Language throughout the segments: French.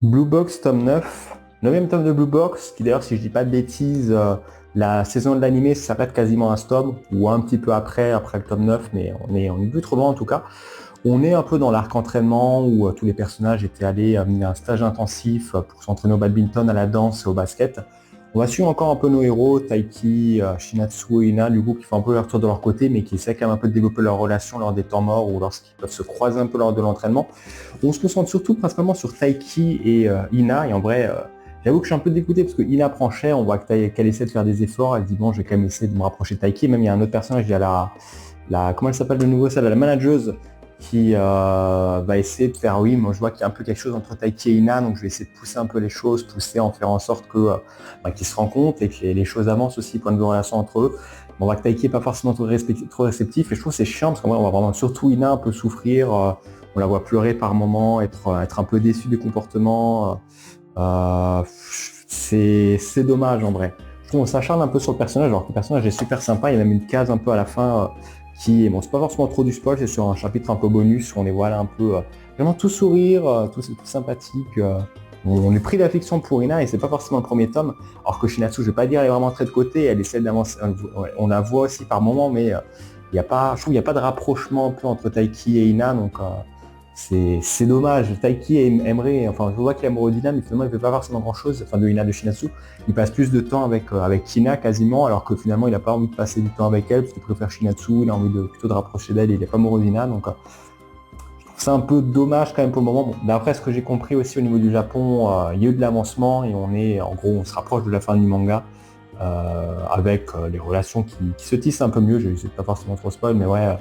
Blue Box tome 9, 9e tome de Blue Box, qui d'ailleurs, si je dis pas de bêtises, la saison de l'animé s'arrête quasiment à ce tome, ou un petit peu après le tome 9, mais on est plus trop loin en tout cas. On est un peu dans l'arc entraînement où tous les personnages étaient allés mener un stage intensif pour s'entraîner au badminton, à la danse et au basket. On va suivre encore un peu nos héros, Taiki, Shinatsu et Ina, du coup, qui font un peu leur tour de leur côté, mais qui essaient quand même un peu de développer leur relation lors des temps morts ou lorsqu'ils peuvent se croiser un peu lors de l'entraînement. On se concentre surtout principalement sur Taiki et Ina, et en vrai, j'avoue que je suis un peu dégoûté parce que Ina prend cher, on voit qu'elle essaie de faire des efforts, elle dit bon, je vais quand même essayer de me rapprocher de Taiki, même il y a un autre personnage, il y a comment elle s'appelle de nouveau, celle, la manageuse, qui va essayer de faire, oui, moi je vois qu'il y a un peu quelque chose entre Taiki et Ina, donc je vais essayer de pousser un peu les choses, en faire en sorte que qu'ils se rencontrent et que les choses avancent aussi, point de vue relation entre eux. On voit que Taiki n'est pas forcément trop réceptif, et je trouve que c'est chiant parce qu'en vrai on va vraiment surtout Ina un peu souffrir, on la voit pleurer par moments, être un peu déçue des comportements. C'est dommage en vrai. Je trouve qu'on s'acharne un peu sur le personnage, alors que le personnage est super sympa, il y a même une case un peu à la fin qui est, bon, c'est pas forcément trop du spoil, c'est sur un chapitre un peu bonus où on les voit là un peu vraiment tout sourire, tout sympathique. On est pris d'affection pour Ina et c'est pas forcément le premier tome, alors que Shinatsu, je vais pas dire, elle est vraiment très de côté, elle essaie d'avancer, on la voit aussi par moments, mais il y a pas, je trouve qu'il n'y a pas de rapprochement un peu entre Taiki et Ina, donc c'est dommage. Taiki aimerait, enfin je vois qu'il aimerait Odina, mais finalement il ne fait pas forcément grand chose, enfin de Ina de Shinatsu. Il passe plus de temps avec Tina quasiment, alors que finalement il n'a pas envie de passer du temps avec elle, parce qu'il préfère Shinatsu, il a envie plutôt de rapprocher d'elle, et il n'est pas amoureux d'Ina, donc je trouve ça un peu dommage quand même pour le moment. Bon, d'après ce que j'ai compris aussi au niveau du Japon, il y a eu de l'avancement et on se rapproche de la fin du manga. Avec les relations qui se tissent un peu mieux, c'est pas forcément trop spoil, mais ouais,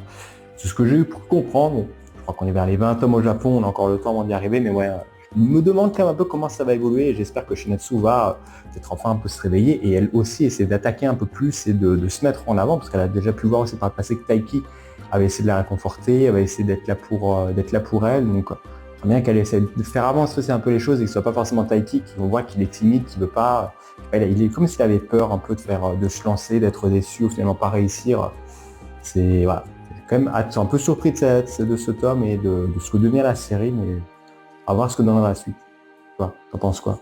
c'est ce que j'ai eu pour comprendre. Je crois qu'on est vers les 20 tomes au Japon, on a encore le temps avant d'y arriver, mais ouais, je me demande quand même un peu comment ça va évoluer et j'espère que Shinatsu va peut-être enfin un peu se réveiller et elle aussi essayer d'attaquer un peu plus et de se mettre en avant parce qu'elle a déjà pu voir aussi par le passé que Taiki avait essayé de la réconforter, avait essayé d'être là pour elle, donc j'aimerais bien qu'elle essaie de faire avancer aussi un peu les choses et que ce soit pas forcément Taiki qui on voit qu'il est timide, qu'il veut pas, il est comme s'il avait peur un peu de se lancer, d'être déçu ou finalement pas réussir. C'est voilà, quand même un peu surpris de ce tome et de ce que devient la série, mais à voir ce que donnera la suite. T'en penses quoi?